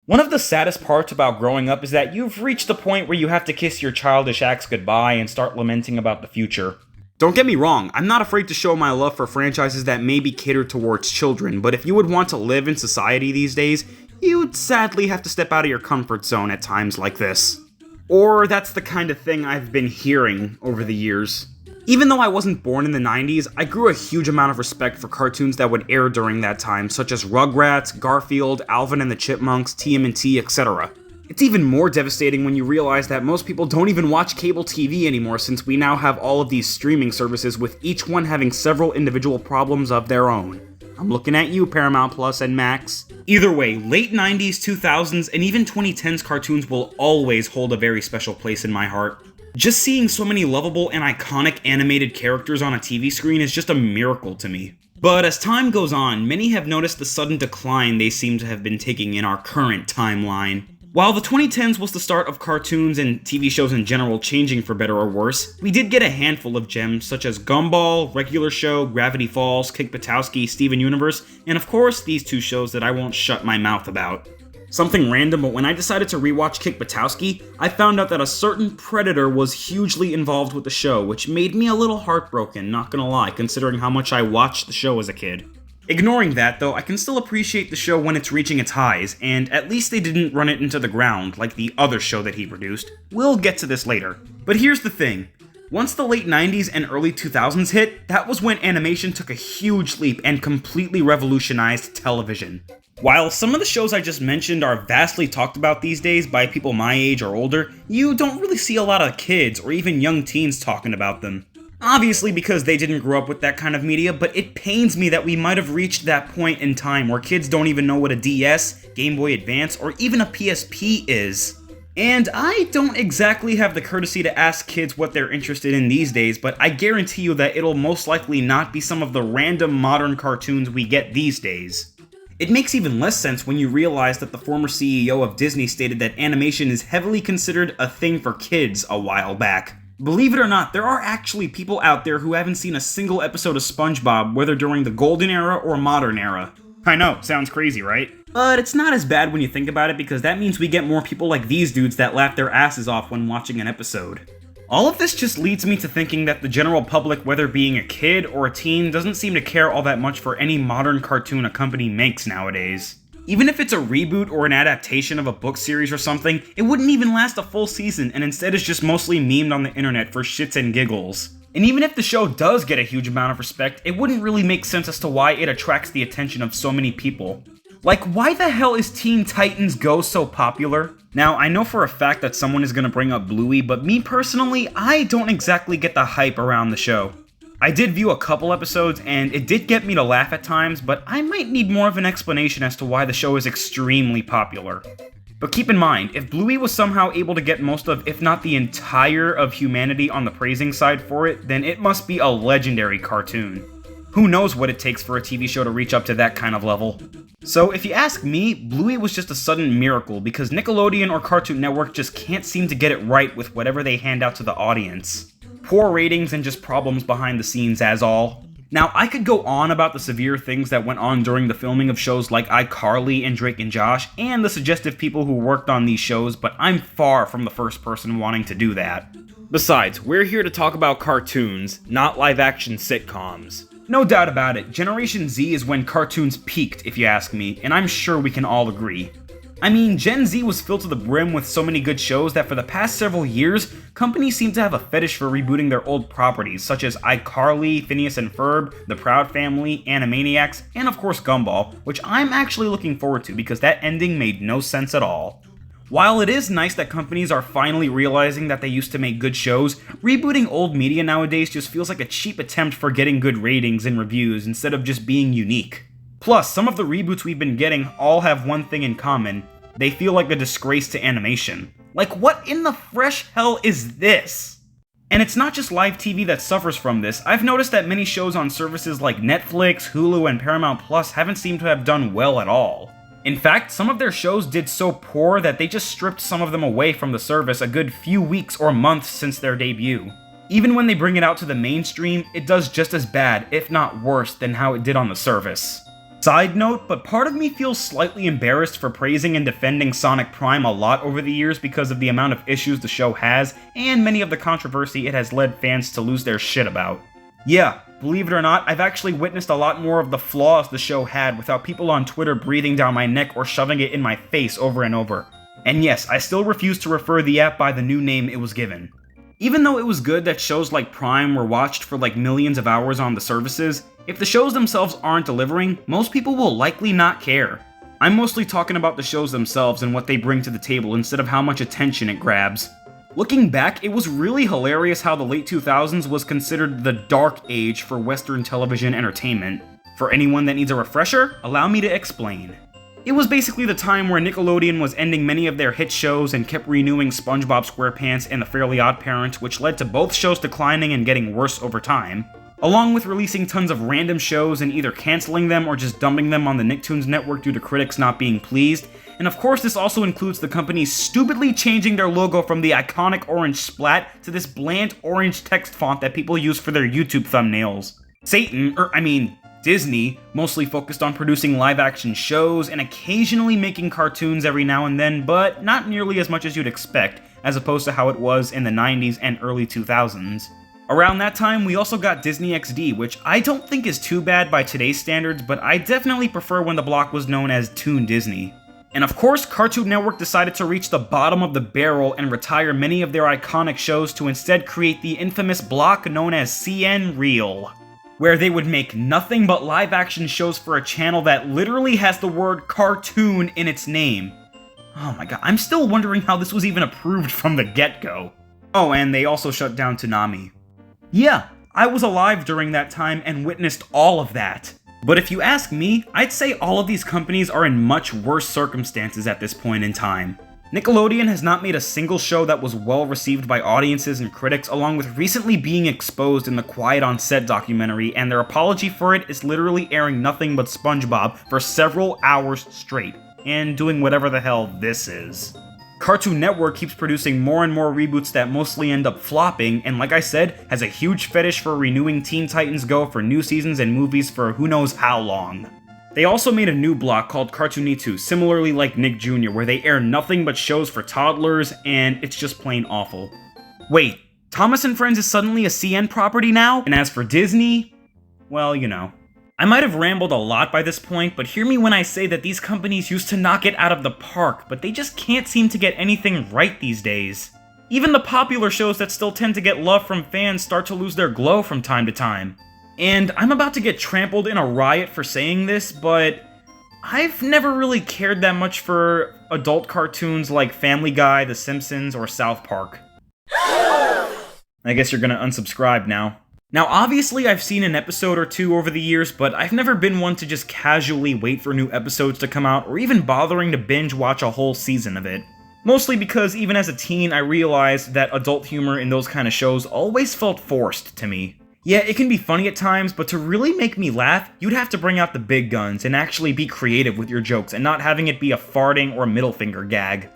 One of the saddest parts about growing up is that you've reached the point where you have to kiss your childish acts goodbye and start lamenting about the future. Don't get me wrong, I'm not afraid to show my love for franchises that may be catered towards children, but if you would want to live in society these days, you would sadly have to step out of your comfort zone at times like this. Or that's the kind of thing I've been hearing over the years. Even though I wasn't born in the 90s, I grew a huge amount of respect for cartoons that would air during that time, such as Rugrats, Garfield, Alvin and the Chipmunks, TMNT, etc. It's even more devastating when you realize that most people don't even watch cable TV anymore since we now have all of these streaming services with each one having several individual problems of their own. I'm looking at you, Paramount Plus and Max. Either way, late 90s, 2000s, and even 2010s cartoons will always hold a very special place in my heart. Just seeing so many lovable and iconic animated characters on a TV screen is just a miracle to me. But as time goes on, many have noticed the sudden decline they seem to have been taking in our current timeline. While the 2010s was the start of cartoons and TV shows in general changing for better or worse, we did get a handful of gems such as Gumball, Regular Show, Gravity Falls, Kick Buttowski, Steven Universe, and of course these two shows that I won't shut my mouth about. Something random, but when I decided to rewatch Kick Buttowski, I found out that a certain predator was hugely involved with the show, which made me a little heartbroken, not gonna lie, considering how much I watched the show as a kid. Ignoring that, though, I can still appreciate the show when it's reaching its highs, and at least they didn't run it into the ground like the other show that he produced. We'll get to this later. But here's the thing. Once the late 90s and early 2000s hit, that was when animation took a huge leap and completely revolutionized television. While some of the shows I just mentioned are vastly talked about these days by people my age or older, you don't really see a lot of kids or even young teens talking about them. Obviously because they didn't grow up with that kind of media, but it pains me that we might have reached that point in time where kids don't even know what a DS, Game Boy Advance, or even a PSP is. And I don't exactly have the courtesy to ask kids what they're interested in these days, but I guarantee you that it'll most likely not be some of the random modern cartoons we get these days. It makes even less sense when you realize that the former CEO of Disney stated that animation is heavily considered a thing for kids a while back. Believe it or not, there are actually people out there who haven't seen a single episode of SpongeBob, whether during the golden era or modern era. I know, sounds crazy, right? But it's not as bad when you think about it because that means we get more people like these dudes that laugh their asses off when watching an episode. All of this just leads me to thinking that the general public, whether being a kid or a teen, doesn't seem to care all that much for any modern cartoon a company makes nowadays. Even if it's a reboot or an adaptation of a book series or something, it wouldn't even last a full season and instead is just mostly memed on the internet for shits and giggles. And even if the show does get a huge amount of respect, it wouldn't really make sense as to why it attracts the attention of so many people. Like, why the hell is Teen Titans Go so popular? Now, I know for a fact that someone is gonna bring up Bluey, but me personally, I don't exactly get the hype around the show. I did view a couple episodes, and it did get me to laugh at times, but I might need more of an explanation as to why the show is extremely popular. But keep in mind, if Bluey was somehow able to get most of, if not the entire of humanity on the praising side for it, then it must be a legendary cartoon. Who knows what it takes for a TV show to reach up to that kind of level. So if you ask me, Bluey was just a sudden miracle because Nickelodeon or Cartoon Network just can't seem to get it right with whatever they hand out to the audience. Poor ratings and just problems behind the scenes as all. Now, I could go on about the severe things that went on during the filming of shows like iCarly and Drake and Josh, and the suggestive people who worked on these shows, but I'm far from the first person wanting to do that. Besides, we're here to talk about cartoons, not live-action sitcoms. No doubt about it, Generation Z is when cartoons peaked, if you ask me, and I'm sure we can all agree. I mean, Gen Z was filled to the brim with so many good shows that for the past several years, companies seem to have a fetish for rebooting their old properties, such as iCarly, Phineas and Ferb, The Proud Family, Animaniacs, and of course Gumball, which I'm actually looking forward to because that ending made no sense at all. While it is nice that companies are finally realizing that they used to make good shows, rebooting old media nowadays just feels like a cheap attempt for getting good ratings and reviews instead of just being unique. Plus, some of the reboots we've been getting all have one thing in common. They feel like a disgrace to animation. Like, what in the fresh hell is this? And it's not just live TV that suffers from this. I've noticed that many shows on services like Netflix, Hulu, and Paramount Plus haven't seemed to have done well at all. In fact, some of their shows did so poor that they just stripped some of them away from the service a good few weeks or months since their debut. Even when they bring it out to the mainstream, it does just as bad, if not worse, than how it did on the service. Side note, but part of me feels slightly embarrassed for praising and defending Sonic Prime a lot over the years because of the amount of issues the show has, and many of the controversy it has led fans to lose their shit about. Yeah, believe it or not, I've actually witnessed a lot more of the flaws the show had without people on Twitter breathing down my neck or shoving it in my face over and over. And yes, I still refuse to refer the app by the new name it was given. Even though it was good that shows like Prime were watched for like millions of hours on the services, if the shows themselves aren't delivering, most people will likely not care. I'm mostly talking about the shows themselves and what they bring to the table instead of how much attention it grabs. Looking back, it was really hilarious how the late 2000s was considered the dark age for Western television entertainment. For anyone that needs a refresher, allow me to explain. It was basically the time where Nickelodeon was ending many of their hit shows and kept renewing SpongeBob SquarePants and The Fairly OddParents, which led to both shows declining and getting worse over time, along with releasing tons of random shows and either canceling them or just dumping them on the Nicktoons network due to critics not being pleased. And of course, this also includes the company stupidly changing their logo from the iconic orange splat to this bland orange text font that people use for their YouTube thumbnails. Disney, mostly focused on producing live-action shows and occasionally making cartoons every now and then, but not nearly as much as you'd expect, as opposed to how it was in the 90s and early 2000s. Around that time, we also got Disney XD, which I don't think is too bad by today's standards, but I definitely prefer when the block was known as Toon Disney. And of course, Cartoon Network decided to reach the bottom of the barrel and retire many of their iconic shows to instead create the infamous block known as CN Real, where they would make nothing but live-action shows for a channel that literally has the word cartoon in its name. Oh my god, I'm still wondering how this was even approved from the get-go. Oh, and they also shut down Toonami. Yeah, I was alive during that time and witnessed all of that. But if you ask me, I'd say all of these companies are in much worse circumstances at this point in time. Nickelodeon has not made a single show that was well received by audiences and critics, along with recently being exposed in the Quiet on Set documentary, and their apology for it is literally airing nothing but SpongeBob for several hours straight, and doing whatever the hell this is. Cartoon Network keeps producing more and more reboots that mostly end up flopping, and like I said, has a huge fetish for renewing Teen Titans Go for new seasons and movies for who knows how long. They also made a new block called Cartoonitu, similarly like Nick Jr., where they air nothing but shows for toddlers, and it's just plain awful. Wait, Thomas & Friends is suddenly a CN property now? And as for Disney, well, you know. I might have rambled a lot by this point, but hear me when I say that these companies used to knock it out of the park, but they just can't seem to get anything right these days. Even the popular shows that still tend to get love from fans start to lose their glow from time to time. And I'm about to get trampled in a riot for saying this, but I've never really cared that much for adult cartoons like Family Guy, The Simpsons, or South Park. I guess you're gonna unsubscribe now. Now, obviously, I've seen an episode or two over the years, but I've never been one to just casually wait for new episodes to come out, or even bothering to binge watch a whole season of it. Mostly because even as a teen, I realized that adult humor in those kind of shows always felt forced to me. Yeah, it can be funny at times, but to really make me laugh, you'd have to bring out the big guns and actually be creative with your jokes and not having it be a farting or middle finger gag.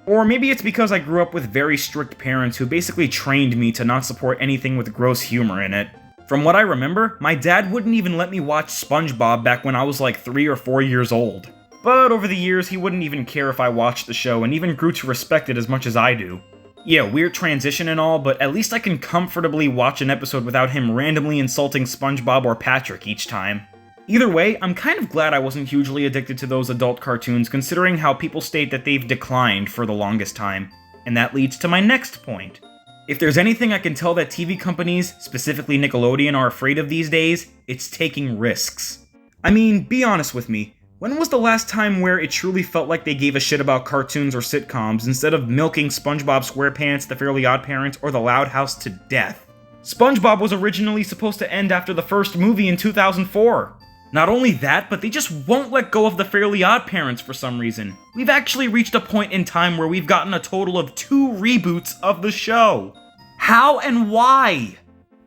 Or maybe it's because I grew up with very strict parents who basically trained me to not support anything with gross humor in it. From what I remember, my dad wouldn't even let me watch SpongeBob back when I was like 3 or 4 years old. But over the years, he wouldn't even care if I watched the show and even grew to respect it as much as I do. Yeah, weird transition and all, but at least I can comfortably watch an episode without him randomly insulting SpongeBob or Patrick each time. Either way, I'm kind of glad I wasn't hugely addicted to those adult cartoons, considering how people state that they've declined for the longest time. And that leads to my next point. If there's anything I can tell that TV companies, specifically Nickelodeon, are afraid of these days, it's taking risks. I mean, be honest with me. When was the last time where it truly felt like they gave a shit about cartoons or sitcoms instead of milking SpongeBob SquarePants, The Fairly OddParents, or The Loud House to death? SpongeBob was originally supposed to end after the first movie in 2004. Not only that, but they just won't let go of The Fairly OddParents for some reason. We've actually reached a point in time where we've gotten a total of 2 reboots of the show. How and why?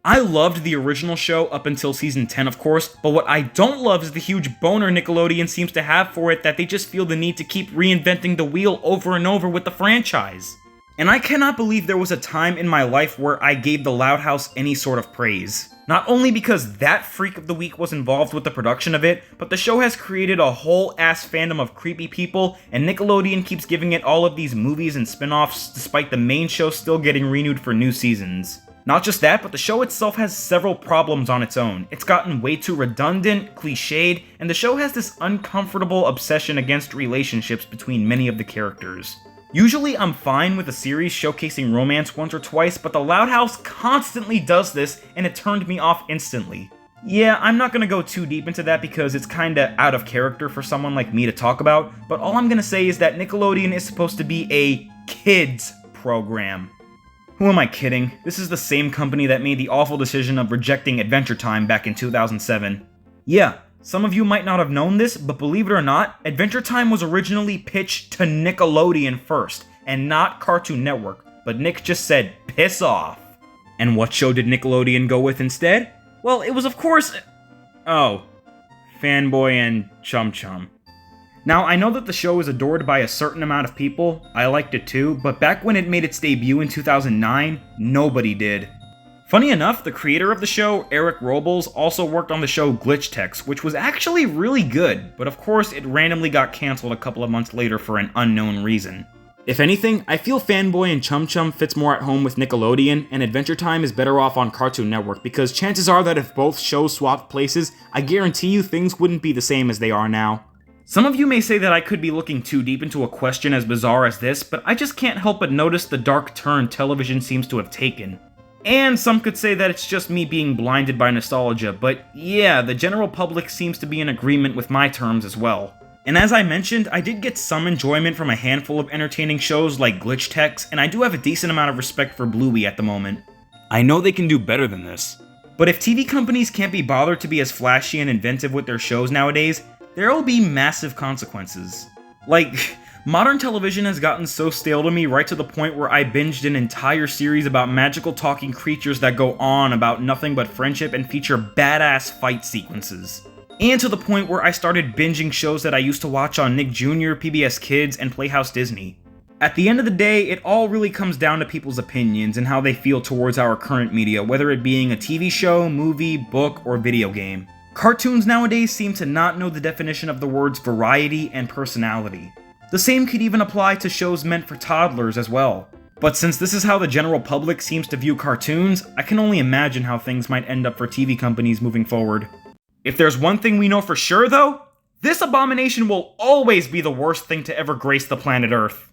I loved the original show up until season 10, of course, but what I don't love is the huge boner Nickelodeon seems to have for it that they just feel the need to keep reinventing the wheel over and over with the franchise. And I cannot believe there was a time in my life where I gave The Loud House any sort of praise. Not only because that freak of the week was involved with the production of it, but the show has created a whole ass fandom of creepy people, and Nickelodeon keeps giving it all of these movies and spin-offs despite the main show still getting renewed for new seasons. Not just that, but the show itself has several problems on its own. It's gotten way too redundant, cliched, and the show has this uncomfortable obsession against relationships between many of the characters. Usually I'm fine with a series showcasing romance once or twice, but the Loud House constantly does this, and it turned me off instantly. Yeah, I'm not gonna go too deep into that because it's kinda out of character for someone like me to talk about, but all I'm gonna say is that Nickelodeon is supposed to be a kids program. Who am I kidding? This is the same company that made the awful decision of rejecting Adventure Time back in 2007. Yeah, some of you might not have known this, but believe it or not, Adventure Time was originally pitched to Nickelodeon first, and not Cartoon Network, but Nick just said, piss off. And what show did Nickelodeon go with instead? Well, it was of course... oh, Fanboy and Chum Chum. Now, I know that the show is adored by a certain amount of people, I liked it too, but back when it made its debut in 2009, nobody did. Funny enough, the creator of the show, Eric Robles, also worked on the show Glitch Text, which was actually really good, but of course it randomly got cancelled a couple of months later for an unknown reason. If anything, I feel Fanboy and Chum Chum fits more at home with Nickelodeon, and Adventure Time is better off on Cartoon Network, because chances are that if both shows swapped places, I guarantee you things wouldn't be the same as they are now. Some of you may say that I could be looking too deep into a question as bizarre as this, but I just can't help but notice the dark turn television seems to have taken. And some could say that it's just me being blinded by nostalgia, but yeah, the general public seems to be in agreement with my terms as well. And as I mentioned, I did get some enjoyment from a handful of entertaining shows like Glitch Text, and I do have a decent amount of respect for Bluey at the moment. I know they can do better than this. But if TV companies can't be bothered to be as flashy and inventive with their shows nowadays, there'll be massive consequences. Like, modern television has gotten so stale to me right to the point where I binged an entire series about magical talking creatures that go on about nothing but friendship and feature badass fight sequences. And to the point where I started binging shows that I used to watch on Nick Jr., PBS Kids, and Playhouse Disney. At the end of the day, it all really comes down to people's opinions and how they feel towards our current media, whether it being a TV show, movie, book, or video game. Cartoons nowadays seem to not know the definition of the words variety and personality. The same could even apply to shows meant for toddlers as well. But since this is how the general public seems to view cartoons, I can only imagine how things might end up for TV companies moving forward. If there's one thing we know for sure though, this abomination will always be the worst thing to ever grace the planet Earth.